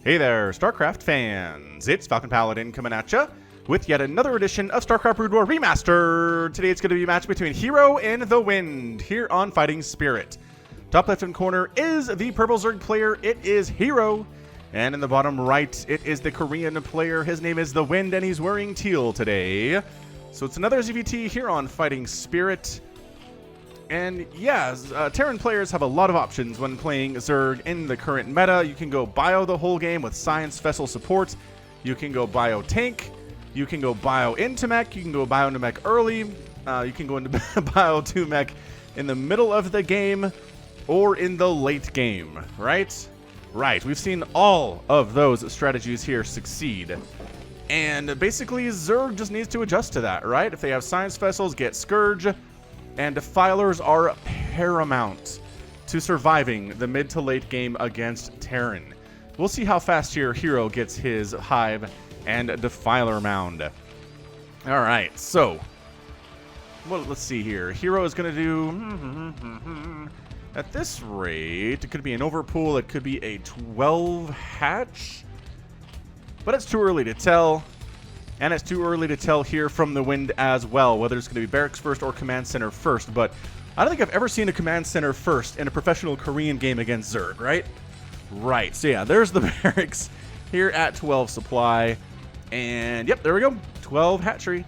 Hey there, StarCraft fans! It's Falcon Paladin coming at ya with yet another edition of StarCraft Brood War Remastered. Today it's going to be a match between herO and thewind here on Fighting Spirit. Top left-hand corner is the purple Zerg player. It is herO. And in the bottom right, it is the Korean player. His name is thewind, and he's wearing teal today. So it's another ZVT here on Fighting Spirit. And yeah, Terran players have a lot of options when playing Zerg in the current meta. You can go bio the whole game with science vessel support. You can go bio tank. You can go bio into mech. You can go bio into mech early. You can go into bio to mech in the middle of the game or in the late game, right? Right, we've seen all of those strategies here succeed. And basically, Zerg just needs to adjust to that, right? If they have science vessels, get Scourge. And defilers are paramount to surviving the mid to late game against Terran. We'll see how fast here herO gets his hive and defiler mound. Alright, so well, let's see here. herO is going to do at this rate, it could be an overpool, it could be a 12 hatch, but it's too early to tell. And it's too early to tell here from thewind as well, whether it's going to be barracks first or command center first. But I don't think I've ever seen a command center first in a professional Korean game against Zerg, right? Right, so yeah, there's the barracks here at 12 supply. And yep, there we go, 12 hatchery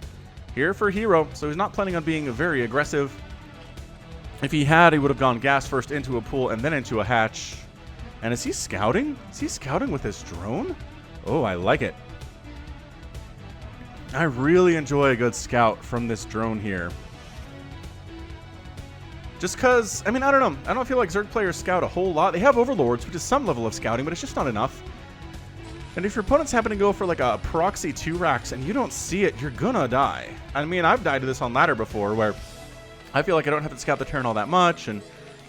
here for herO. So he's not planning on being very aggressive. If he had, he would have gone gas first into a pool and then into a hatch. And is he scouting? Is he scouting with his drone? Oh, I like it. I really enjoy a good scout from this drone here. Just because, I mean, I don't know. I don't feel like Zerg players scout a whole lot. They have overlords, which is some level of scouting, but it's just not enough. And if your opponents happen to go for like a proxy 2-racks and you don't see it, you're gonna die. I mean, I've died to this on ladder before where I feel like I don't have to scout the Terran all that much, and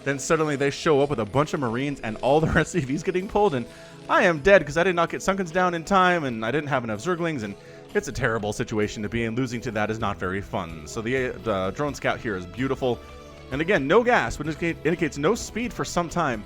then suddenly they show up with a bunch of Marines and all their SCVs getting pulled, and I am dead because I did not get Sunkens down in time, and I didn't have enough Zerglings, and it's a terrible situation to be in. Losing to that is not very fun. So the drone scout here is beautiful. And again, no gas, which indicates no speed for some time.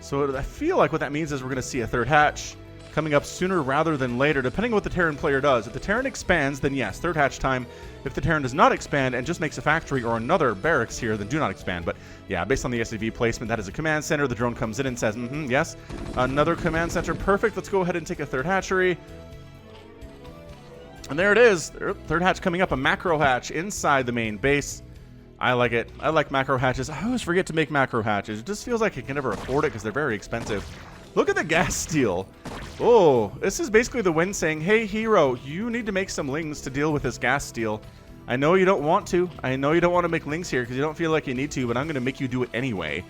So I feel like what that means is we're going to see a third hatch coming up sooner rather than later, depending on what the Terran player does. If the Terran expands, then yes, third hatch time. If the Terran does not expand and just makes a factory or another barracks here, then do not expand. But yeah, based on the SCV placement, that is a command center. The drone comes in and says, yes, another command center. Perfect. Let's go ahead and take a third hatchery. And there it is, third hatch coming up, a macro hatch inside the main base. I like it. I like macro hatches. I always forget to make macro hatches. It just feels like I can never afford it because they're very expensive. Look at the gas steal. Oh, this is basically thewind saying, hey, herO, you need to make some lings to deal with this gas steal. I know you don't want to. I know you don't want to make lings here because you don't feel like you need to, but I'm going to make you do it anyway.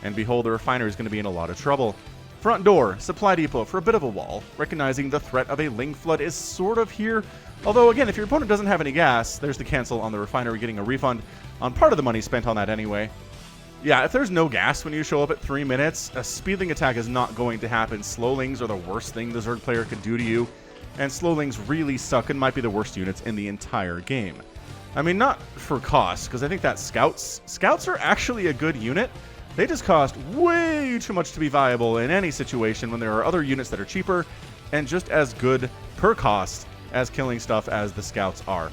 And behold, the refiner is going to be in a lot of trouble. Front door, supply depot for a bit of a wall, recognizing the threat of a ling flood is sort of here. Although, again, if your opponent doesn't have any gas, there's the cancel on the refinery, getting a refund on part of the money spent on that anyway. Yeah, if there's no gas when you show up at 3 minutes, a speedling attack is not going to happen. Slowlings are the worst thing the Zerg player could do to you, and slowlings really suck and might be the worst units in the entire game. I mean, not for cost, because I think that scouts are actually a good unit. They just cost way too much to be viable in any situation when there are other units that are cheaper and just as good per cost as killing stuff as the scouts are.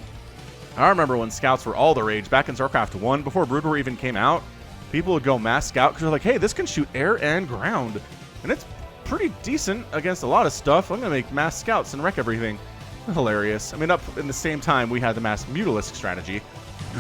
I remember when scouts were all the rage back in StarCraft 1 before Brood War even came out. People would go mass scout because they're like, hey, this can shoot air and ground. And it's pretty decent against a lot of stuff. I'm going to make mass scouts and wreck everything. Hilarious. I mean, up in the same time, we had the mass mutalisk strategy,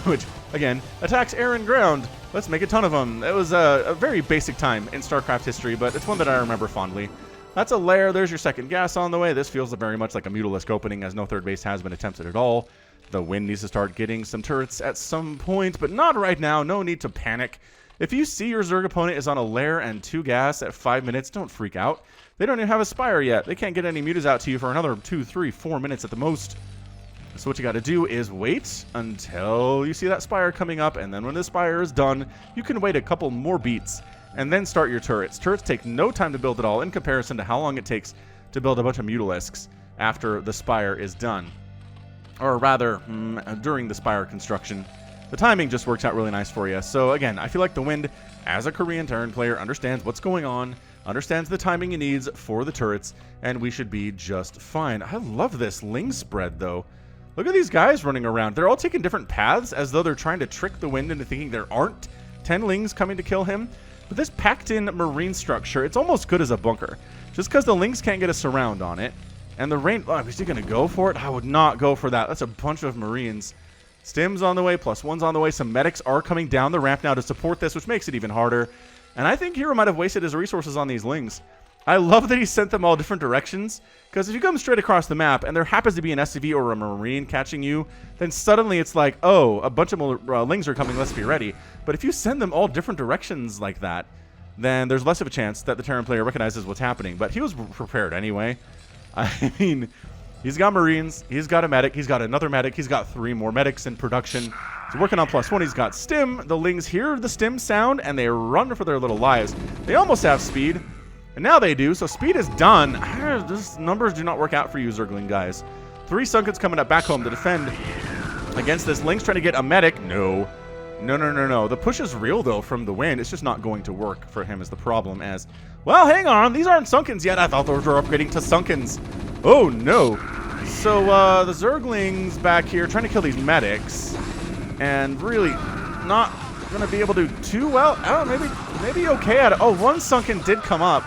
which, again, attacks air and ground. Let's make a ton of them. It was a very basic time in StarCraft history, but it's one that I remember fondly. That's a lair. There's your second gas on the way. This feels very much like a mutalisk opening, as no third base has been attempted at all. Thewind needs to start getting some turrets at some point, but not right now. No need to panic. If you see your Zerg opponent is on a lair and 2 gas at 5 minutes, don't freak out. They don't even have a spire yet. They can't get any mutas out to you for another 2, 3, 4 minutes at the most. So what you got to do is wait until you see that spire coming up, and then when the spire is done, you can wait a couple more beats and then start your turrets. Turrets take no time to build at all in comparison to how long it takes to build a bunch of mutalisks after the spire is done. Or rather, during the spire construction. The timing just works out really nice for you. So again, I feel like thewind, as a Korean Terran player, understands what's going on. understands the timing he needs for the turrets, and we should be just fine. I love this Ling spread, though. Look at these guys running around. They're all taking different paths as though they're trying to trick the wind into thinking there aren't 10 Lings coming to kill him. But this packed-in marine structure, it's almost good as a bunker. Just because the Lings can't get a surround on it. And the rain... Oh, is he going to go for it? I would not go for that. That's a bunch of Marines. Stim's on the way, +1's on the way. Some medics are coming down the ramp now to support this, which makes it even harder. And I think herO might have wasted his resources on these Lings. I love that he sent them all different directions, because if you come straight across the map and there happens to be an SCV or a Marine catching you, then suddenly it's like, oh, a bunch of Lings are coming, let's be ready. But if you send them all different directions like that, then there's less of a chance that the Terran player recognizes what's happening. But he was prepared anyway. I mean, he's got Marines, he's got a medic, he's got another medic, he's got 3 more medics in production. He's working on +1, he's got Stim. The Lings hear the Stim sound, and they run for their little lives. They almost have speed, and now they do, so speed is done. These numbers do not work out for you, Zergling guys. 3 Sunkens coming up back home to defend against this. Lings trying to get a medic. No. No. The push is real, though, from the wind. It's just not going to work for him is the problem as... Well, hang on. These aren't Sunkens yet. I thought those were upgrading to Sunkens. Oh, no. So, the Zerglings back here trying to kill these medics. And really not going to be able to do too well. Oh, maybe okay at it. Oh, 1 Sunken did come up.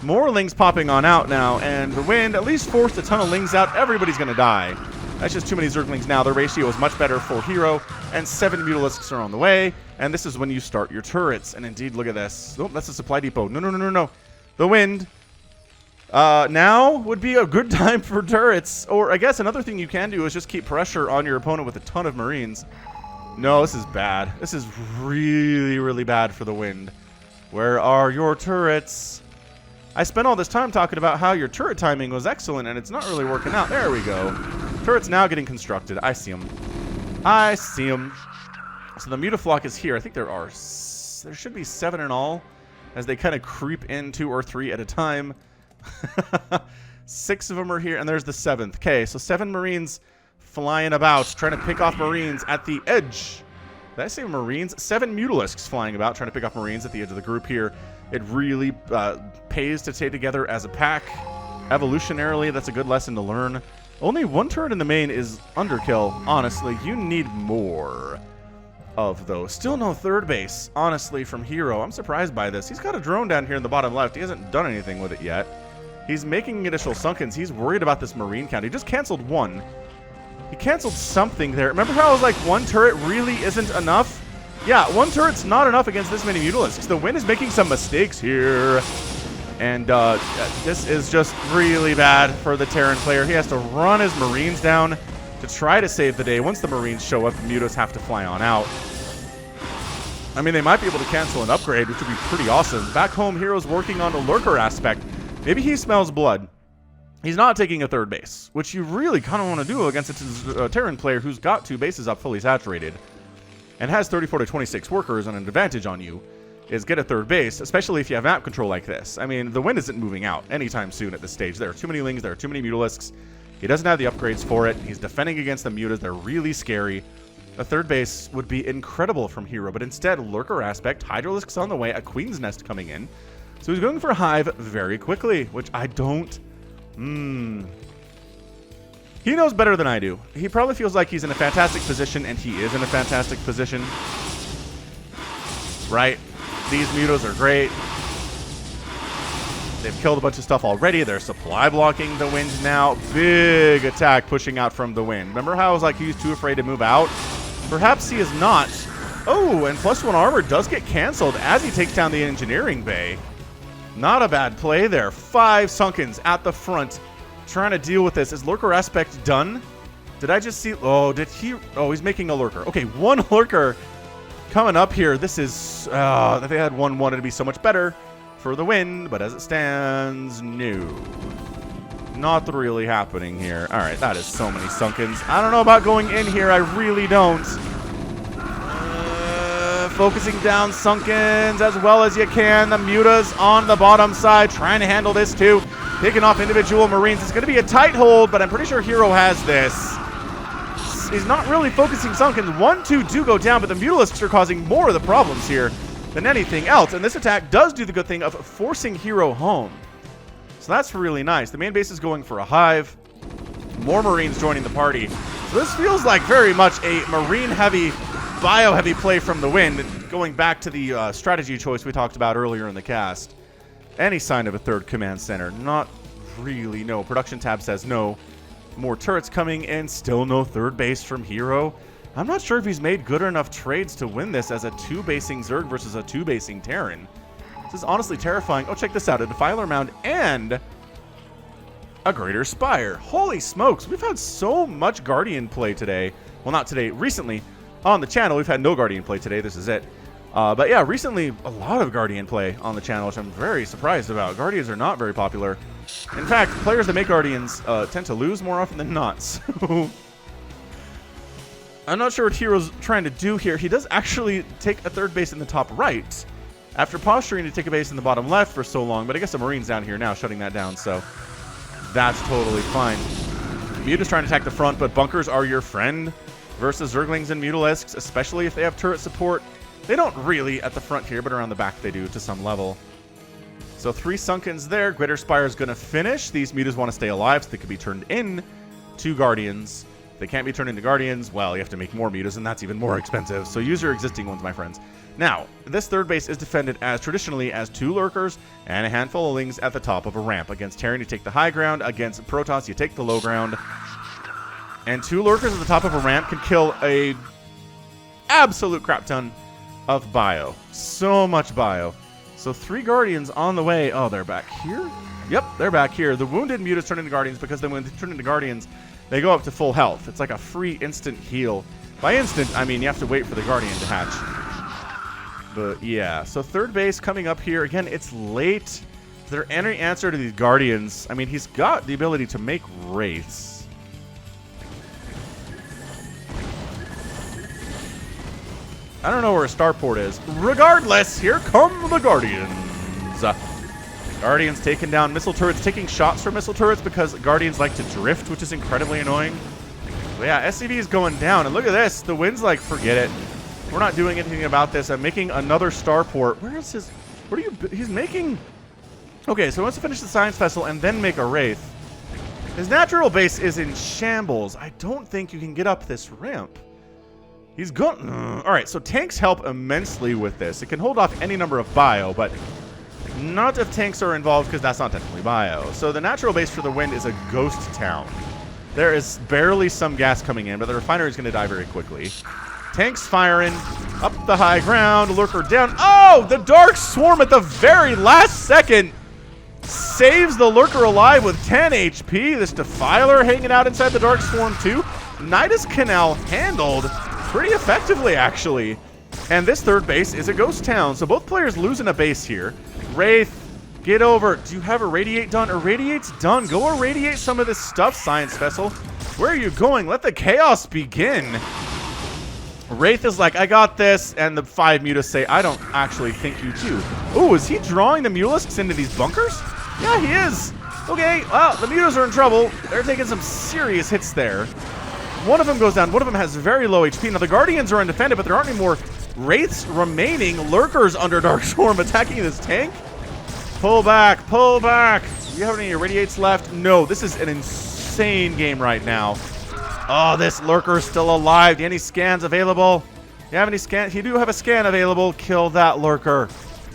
More Lings popping on out now. And the wind at least forced a ton of Lings out. Everybody's going to die. That's just too many Zerglings now. The ratio is much better for herO. And 7 Mutalisks are on the way. And this is when you start your turrets. And indeed, look at this. Oh, that's a supply depot. No. The wind. Now would be a good time for turrets. Or I guess another thing you can do is just keep pressure on your opponent with a ton of Marines. No, this is bad. This is really, really bad for the wind. Where are your turrets? I spent all this time talking about how your turret timing was excellent, and it's not really working out. There we go. Turret's now getting constructed. I see them. So the Mutaflock is here. I think there should be 7 in all, as they kind of creep in 2 or 3 at a time. 6 of them are here, and there's the 7th. Okay, so 7 Marines flying about, trying to pick off Marines at the edge. Did I say Marines? 7 Mutalisks flying about, trying to pick off Marines at the edge of the group here. It really pays to stay together as a pack. Evolutionarily, that's a good lesson to learn. Only 1 turret in the main is underkill. Honestly, you need more of those. Still no 3rd base, honestly, from herO. I'm surprised by this. He's got a drone down here in the bottom left. He hasn't done anything with it yet. He's making additional Sunkens. He's worried about this Marine count. He just canceled 1. He canceled something there. Remember how I was like 1 turret really isn't enough? Yeah, 1 turret's not enough against this many Mutalisks. The wind is making some mistakes here. And this is just really bad for the Terran player. He has to run his Marines down to try to save the day. Once the Marines show up, the Mutas have to fly on out. I mean, they might be able to cancel an upgrade, which would be pretty awesome. Back home, herO's working on the lurker aspect. Maybe he smells blood. He's not taking a 3rd base, which you really kind of want to do against a Terran player who's got 2 bases up fully saturated and has 34 to 26 workers and an advantage on you, is get a 3rd base, especially if you have map control like this. I mean, the wind isn't moving out anytime soon at this stage. There are too many Lings, there are too many Mutalisks. He doesn't have the upgrades for it. He's defending against the Mutas. They're really scary. A 3rd base would be incredible from herO, but instead, lurker aspect, Hydralisk's on the way, a Queen's Nest coming in. So he's going for Hive very quickly, which I don't... He knows better than I do. He probably feels like he's in a fantastic position, and he is in a fantastic position. Right? These Mutas are great. They've killed a bunch of stuff already. They're supply blocking the wind now. Big attack pushing out from the wind. Remember how I was like, he's too afraid to move out? Perhaps he is not. Oh, and +1 armor does get canceled as he takes down the engineering bay. Not a bad play there. 5 Sunkens at the front trying to deal with this. Is lurker aspect done? Did I just see... Oh, did he... Oh, he's making a lurker. Okay, 1 lurker coming up here. This is... if they had 1-1, it'd be so much better for the wind. But as it stands, no. Not really happening here. All right, that is so many Sunkens. I don't know about going in here. I really don't. Focusing down Sunkens as well as you can. The Mutas on the bottom side trying to handle this too. Picking off individual Marines. It's going to be a tight hold, but I'm pretty sure herO has this. He's not really focusing Sunkens. 1, 2 do go down, but the Mutalisks are causing more of the problems here. than anything else. And this attack does do the good thing of forcing herO home. So that's really nice. The main base is going for a hive. More Marines joining the party. So this feels like very much a Marine-heavy, bio-heavy play from the Wind, going back to the strategy choice we talked about earlier in the cast. Any sign of a third command center? Not really, no. Production tab says no. More turrets coming in, still no third base from herO. I'm not sure if he's made good enough trades to win this as a 2-basing Zerg versus a 2-basing Terran. This is honestly terrifying. Oh, check this out. A Defiler Mound and a Greater Spire. Holy smokes. We've had so much Guardian play today. Well, not today. Recently on the channel, we've had no Guardian play today. This is it. But yeah, recently a lot of Guardian play on the channel, which I'm very surprised about. Guardians are not very popular. In fact, players that make Guardians tend to lose more often than not. So I'm not sure what herO's trying to do here. He does actually take a third base in the top right after posturing to take a base in the bottom left for so long. But I guess the Marine's down here now shutting that down, so that's totally fine. Muta's trying to attack the front, but bunkers are your friend versus Zerglings and Mutalisks, especially if they have turret support. They don't really at the front here, but around the back they do to some level. So 3 Sunkens there. Greater Spire is going to finish. These Mutas want to stay alive, so they could be turned in to Guardians. If they can't be turned into Guardians, well, you have to make more Mutas, and that's even more expensive. So use your existing ones, my friends. Now, this third base is defended as traditionally as 2 Lurkers and a handful of Lings at the top of a ramp. Against Terran, you take the high ground. Against Protoss, you take the low ground. And 2 Lurkers at the top of a ramp can kill a absolute crap ton of bio. So much bio. So 3 Guardians on the way. Oh, they're back here? Yep, they're back here. The wounded Mutas turn into Guardians because then when they turn into Guardians, they go up to full health. It's like a free instant heal. By instant, I mean you have to wait for the Guardian to hatch. But yeah, so third base coming up here. Again, it's late. Is there any answer to these Guardians? I mean, he's got the ability to make Wraiths. I don't know where a starport is. Regardless, here come the Guardians. Guardians taking down missile turrets, taking shots from missile turrets because Guardians like to drift, which is incredibly annoying. But yeah, SCV is going down, and look at this. The Wind's like, forget it. We're not doing anything about this. I'm making another starport. Where is his... What are you... He's making... Okay, so he wants to finish the Science Vessel and then make a Wraith. His natural base is in shambles. I don't think you can get up this ramp. He's going... Alright, so tanks help immensely with this. It can hold off any number of bio, but not if tanks are involved because that's not technically bio. So the natural base for the Wind is a ghost town. There is barely some gas coming in, but the refinery is going to die very quickly. Tanks firing up the high ground. Lurker down. Oh, the Dark Swarm at the very last second saves the Lurker alive with 10 HP. This Defiler hanging out inside the Dark Swarm too. Nidus Canal handled pretty effectively, actually. And this third base is a ghost town, so both players losing a base here. Wraith, get over. Do you have Irradiate done? Irradiate's done. Go irradiate some of this stuff, Science Vessel. Where are you going? Let the chaos begin. Wraith is like, I got this, and the 5 Mutas say, I don't actually think you do. Oh, is he drawing the Mulisks into these bunkers? Yeah, he is. Okay, well, the Mutas are in trouble. They're taking some serious hits there. One of them goes down. One of them has very low HP. Now, the Guardians are undefended, but there aren't any more Wraiths remaining. Lurkers under Dark Swarm attacking this tank. Pull back. Pull back. Do you have any Irradiates left? No. This is an insane game right now. Oh, this Lurker is still alive. Do you have any scans available? You have any scans? You do have a scan available. Kill that Lurker.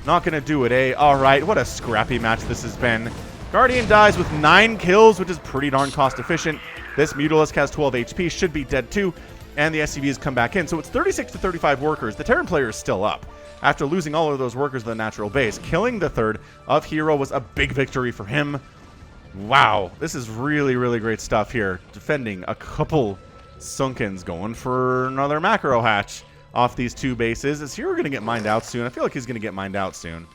Not going to do it, eh? All right. What a scrappy match this has been. Guardian dies with 9 kills, which is pretty darn cost efficient. This Mutalisk has 12 HP, should be dead too, and the SCVs come back in. So it's 36 to 35 workers. The Terran player is still up after losing all of those workers to the natural base. Killing the third of herO was a big victory for him. Wow, this is really, really great stuff here. Defending a couple Sunkens, going for another macro hatch off these 2 bases. Is herO going to get mined out soon? I feel like he's going to get mined out soon.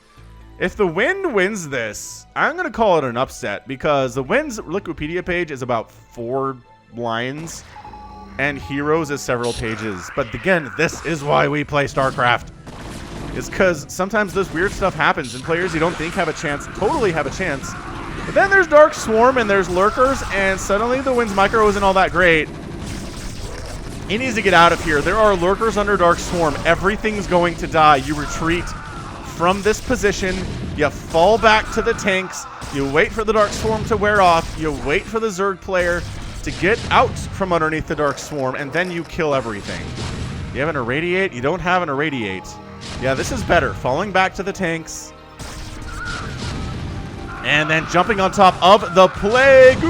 If the Wind wins this, I'm going to call it an upset because the Wind's Wikipedia page is about 4 lines and herO's is several pages. But again, this is why we play StarCraft. It's because sometimes this weird stuff happens and players you don't think have a chance totally have a chance. But then there's Dark Swarm and there's Lurkers and suddenly the Wind's micro isn't all that great. He needs to get out of here. There are Lurkers under Dark Swarm. Everything's going to die. You retreat from this position, you fall back to the tanks, you wait for the Dark Swarm to wear off, you wait for the Zerg player to get out from underneath the Dark Swarm, and then you kill everything. You have an Irradiate? You don't have an Irradiate. Yeah, this is better. Falling back to the tanks. And then jumping on top of the Plague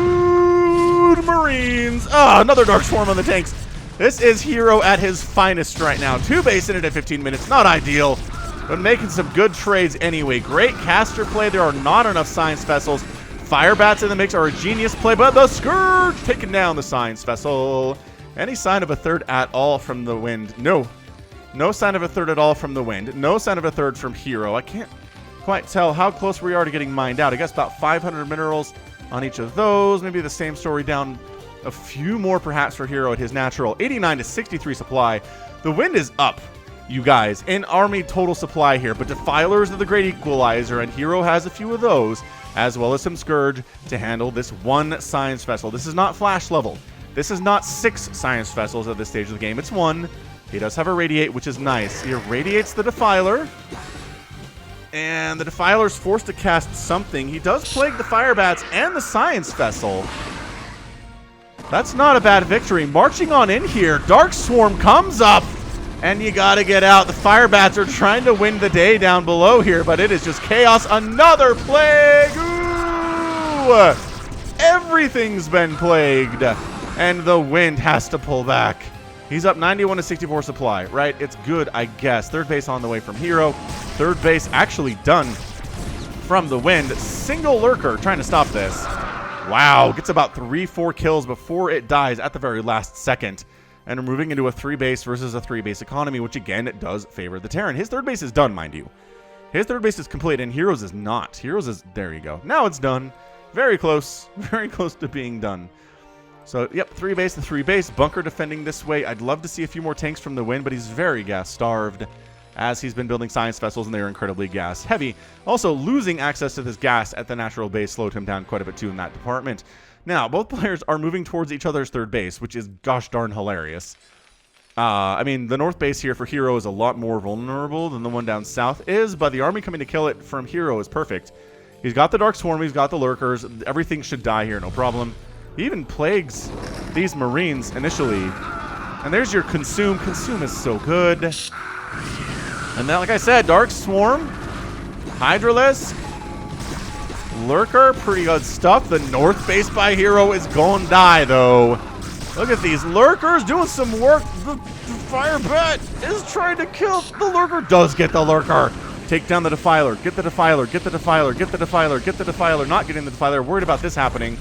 Marines. Oh, another Dark Swarm on the tanks. This is herO at his finest right now. 2 base in it at 15 minutes. Not ideal, but making some good trades anyway. Great caster play. There are not enough Science Vessels. Fire Bats in the mix are a genius play, but the Scourge taking down the Science Vessel. Any sign of a third at all from the Wind? No. No sign of a third at all from the Wind. No sign of a third from herO. I can't quite tell how close we are to getting mined out. I guess about 500 minerals on each of those. Maybe the same story down a few more perhaps for herO at his natural. 89 to 63 supply. The Wind is up, you guys, in army total supply here, but Defilers are the great equalizer, and herO has a few of those, as well as some Scourge to handle this one Science Vessel. This is not Flash level. This is not 6 Science Vessels at this stage of the game. It's 1. He does have a Radiate, which is nice. He irradiates the Defiler, and the Defiler's forced to cast something. He does Plague the Fire Bats and the Science Vessel. That's not a bad victory. Marching on in here, Dark Swarm comes up, and you gotta get out. The Fire Bats are trying to win the day down below here, but it is just chaos. Another Plague! Ooh! Everything's been plagued, and the Wind has to pull back. He's up 91 to 64 supply, right? It's good, I guess. Third base on the way from herO. Third base actually done from the Wind. Single Lurker trying to stop this. Wow, gets about 3-4 kills before it dies at the very last second. And we're moving into a 3-base versus a 3-base economy, which again, it does favor the Terran. His third base is done, mind you. His third base is complete, and herO's is not. herO's is, there you go. Now it's done. Very close to being done. So, yep, 3-base to 3-base. Bunker defending this way. I'd love to see a few more tanks from the Wind, but he's very gas-starved as he's been building Science Vessels, and they're incredibly gas-heavy. Also, losing access to this gas at the natural base slowed him down quite a bit, too, in that department. Now, both players are moving towards each other's third base, which is gosh darn hilarious. I mean, the north base here for herO is a lot more vulnerable than the one down south is, but the army coming to kill it from herO is perfect. He's got the Dark Swarm, he's got the Lurkers. Everything should die here, no problem. He even plagues these Marines initially. And there's your Consume. Consume is so good. And then, like I said, Dark Swarm, Hydralisk, Lurker, pretty good stuff. The north base by herO is going to die, though. Look at these Lurkers doing some work. The Fire Bat is trying to kill the Lurker. Does get the Lurker. Take down the Defiler. Get the Defiler. Get the Defiler. Get the Defiler. Get the Defiler. Not getting the Defiler. Worried about this happening.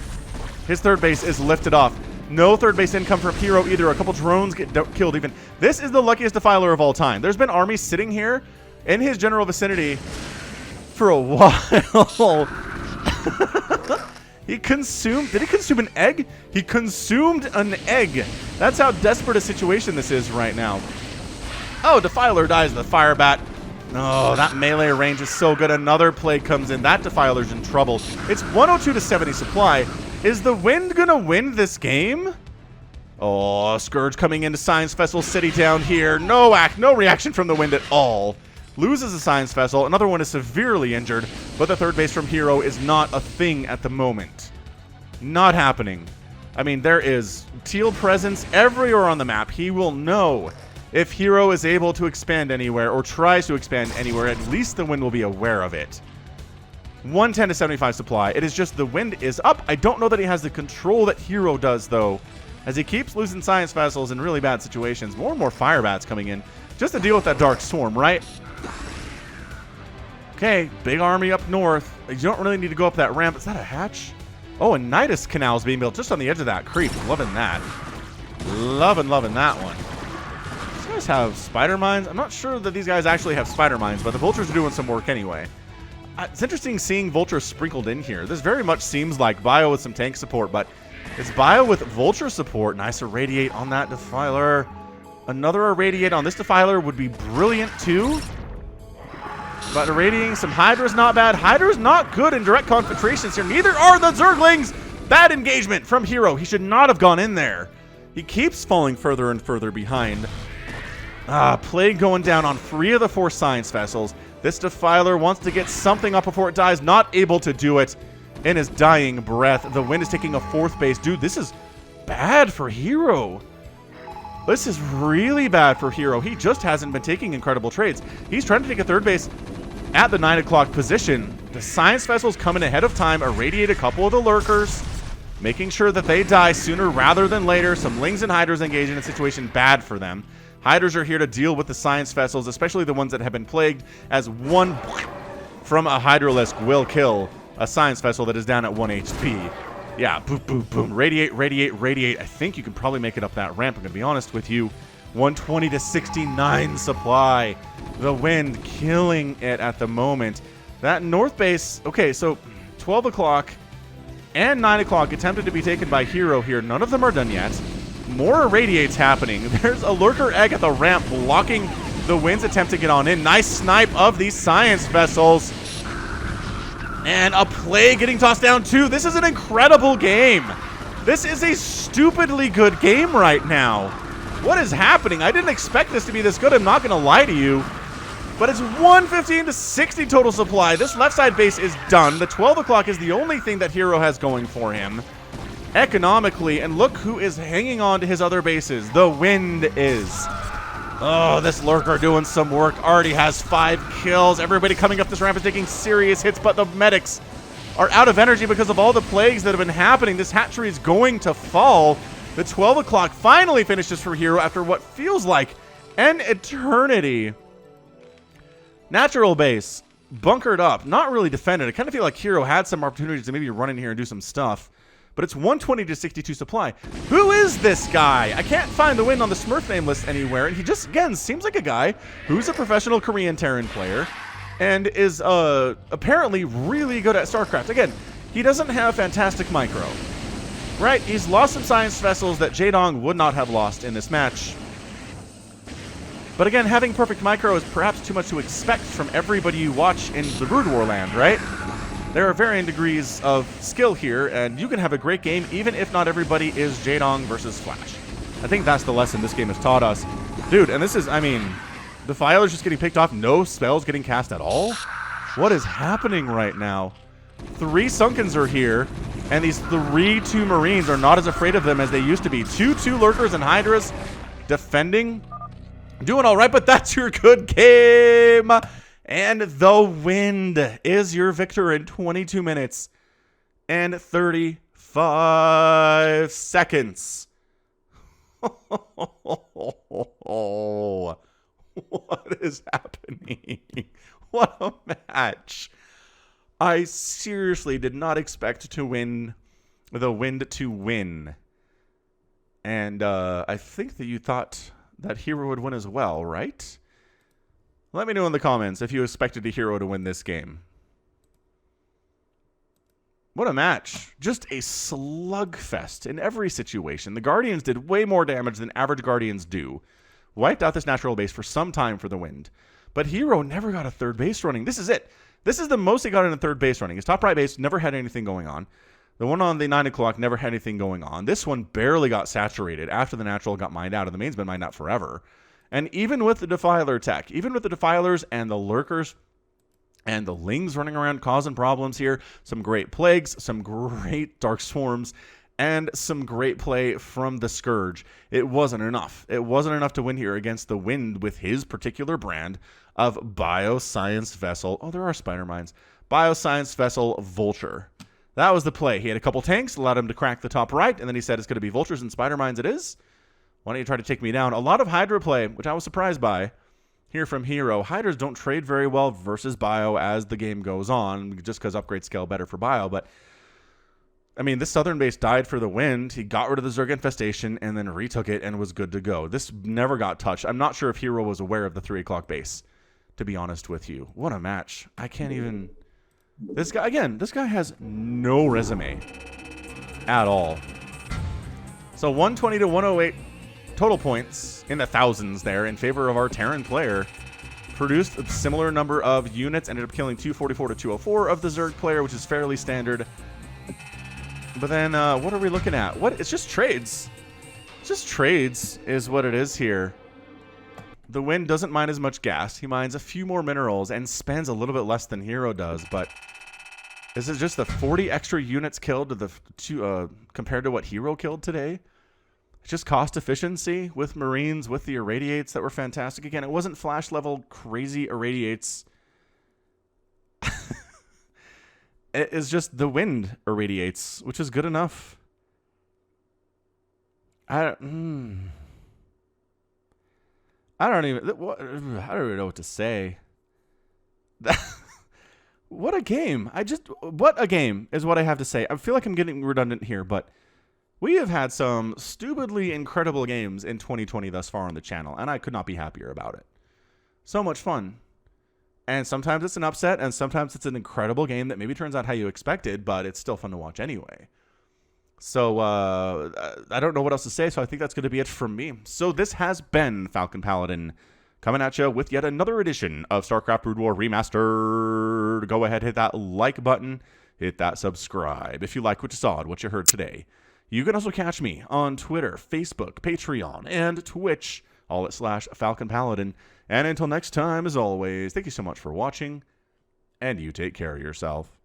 His third base is lifted off. No third base income from herO either. A couple drones get killed even. This is the luckiest Defiler of all time. There's been armies sitting here in his general vicinity for a while. He consumed... Did he consume an egg? He consumed an egg. That's how desperate a situation this is right now. Oh, Defiler dies the Fire Bat. Oh, that melee range is so good. Another Plague comes in. That Defiler's in trouble. It's 102 to 70 supply. Is the Wind gonna win this game? Oh, Scourge coming into Science Vessel City down here. No reaction from the Wind at all. Loses a Science Vessel. Another one is severely injured, but the third base from herO is not a thing at the moment. Not happening. I mean, there is teal presence everywhere on the map. He will know if herO is able to expand anywhere or tries to expand anywhere. At least the Wind will be aware of it. 110 to 75 supply. It is just the Wind is up. I don't know that he has the control that herO does, though, as he keeps losing Science Vessels in really bad situations. More and more Fire Bats coming in just to deal with that Dark Swarm, right? Okay, big army up north. You don't really need to go up that ramp. Is that a hatch? Oh, a Nidus Canal is being built just on the edge of that creek. Loving that. Loving that one. These guys have spider mines. I'm not sure that these guys actually have spider mines, but the Vultures are doing some work anyway. It's interesting seeing Vultures sprinkled in here. This very much seems like Bio with some tank support, but it's Bio with Vulture support. Nice Irradiate on that Defiler. Another Irradiate on this Defiler would be brilliant too. But irradiating some Hydra's not bad. Hydra's not good in direct concentrations here. Neither are the Zerglings. Bad engagement from herO. He should not have gone in there. He keeps falling further and further behind. Plague going down on 3 of the 4 Science Vessels. This Defiler wants to get something up before it dies. Not able to do it in his dying breath. The Wind is taking a 4th base. Dude, this is bad for herO. This is really bad for herO. He just hasn't been taking incredible trades. He's trying to take a 3rd base at the 9 o'clock position. The Science Vessel's coming ahead of time, irradiate a couple of the Lurkers, making sure that they die sooner rather than later. Some Lings and Hydras engaged in a situation bad for them. Hydras are here to deal with the Science Vessels, especially the ones that have been plagued, as one from a Hydralisk will kill a Science Vessel that is down at 1 HP. Yeah, boom, boom, boom. Radiate, radiate, radiate. I think you can probably make it up that ramp, I'm going to be honest with you. 120 to 69 supply. The Wind killing it at the moment. That north base, okay, so 12 o'clock and 9 o'clock attempted to be taken by herO here. None of them are done yet. More irradiates happening. There's a Lurker Egg at the ramp blocking the Wind's attempt to get on in. Nice snipe of these Science Vessels. And a Plague getting tossed down too. This is an incredible game. This is a stupidly good game right now. What is happening? I didn't expect this to be this good, I'm not going to lie to you. But it's 115 to 60 total supply. This left side base is done. The 12 o'clock is the only thing that herO has going for him economically. And look who is hanging on to his other bases. The Wind is. Oh, this Lurker doing some work. Already has 5 kills. Everybody coming up this ramp is taking serious hits, but the medics are out of energy because of all the plagues that have been happening. This hatchery is going to fall. The 12 o'clock finally finishes for herO after what feels like an eternity. Natural base, bunkered up, not really defended. I kind of feel like herO had some opportunities to maybe run in here and do some stuff. But it's 120 to 62 supply. Who is this guy? I can't find the Wind on the Smurf name list anywhere. And he just, again, seems like a guy who's a professional Korean Terran player and is apparently really good at StarCraft. Again, he doesn't have fantastic micro. Right? He's lost some Science Vessels that Jaedong would not have lost in this match. But again, having perfect micro is perhaps too much to expect from everybody you watch in the Brood War land, right? There are varying degrees of skill here, and you can have a great game even if not everybody is Jaedong versus Flash. I think that's the lesson this game has taught us. Dude, and this is, I mean, Defiler's just getting picked off, no spells getting cast at all? What is happening right now? 3 Sunkens are here, and these 3/2 Marines are not as afraid of them as they used to be. 2/2 Lurkers and Hydras defending. Doing all right, but that's your good game. And the Wind is your victor in 22 minutes and 35 seconds. Oh, what is happening? What a match. I seriously did not expect to win the Wind to win. And I think that you thought that herO would win as well, right? Let me know in the comments if you expected the herO to win this game. What a match. Just a slugfest in every situation. The Guardians did way more damage than average Guardians do. Wiped out this natural base for some time for the Wind. But herO never got a 3rd base running. This is it. This is the most he got in a 3rd base running. His top right base never had anything going on. The one on the 9 o'clock never had anything going on. This one barely got saturated after the natural got mined out, and the main's been mined out forever. And even with the Defiler tech, even with the Defilers and the Lurkers and the Lings running around causing problems here, some great Plagues, some great Dark Swarms, and some great play from the Scourge. It wasn't enough. It wasn't enough to win here against the Wind with his particular brand of Bioscience Vessel. Oh, there are Spider Mines. Bioscience Vessel Vulture. That was the play. He had a couple tanks, allowed him to crack the top right, and then he said it's going to be Vultures and Spider Mines it is. Why don't you try to take me down? A lot of Hydra play, which I was surprised by. Here from herO. Hydras don't trade very well versus Bio as the game goes on, just because upgrades scale better for Bio. But, I mean, this southern base died for the Wind. He got rid of the Zerg infestation and then retook it and was good to go. This never got touched. I'm not sure if herO was aware of the 3 o'clock base, to be honest with you. What a match. I can't even... This guy, again, this guy has no resume at all. So 120 to 108 total points in the thousands there in favor of our Terran player. Produced a similar number of units, ended up killing 244 to 204 of the Zerg player, which is fairly standard. But then, what are we looking at? What? It's just trades. It's just trades is what it is here. the wind doesn't mine as much gas. He mines a few more minerals and spends a little bit less than herO does, but is it just the 40 extra units killed compared to what herO killed today? It's just cost efficiency with Marines, with the irradiates that were fantastic. Again, it wasn't flash level crazy irradiates. It is just the wind irradiates, which is good enough. I don't even know what to say. What a game. What a game is what I have to say. I feel like I'm getting redundant here, but we have had some stupidly incredible games in 2020 thus far on the channel, and I could not be happier about it. So much fun. And sometimes it's an upset, and sometimes it's an incredible game that maybe turns out how you expected, but it's still fun to watch anyway. So, I don't know what else to say, so I think that's going to be it from me. So this has been Falcon Paladin, coming at you with yet another edition of StarCraft Brood War Remastered. Go ahead, hit that like button, hit that subscribe if you like what you saw and what you heard today. You can also catch me on Twitter, Facebook, Patreon, and Twitch, all at /Falcon Paladin. And until next time, as always, thank you so much for watching, and you take care of yourself.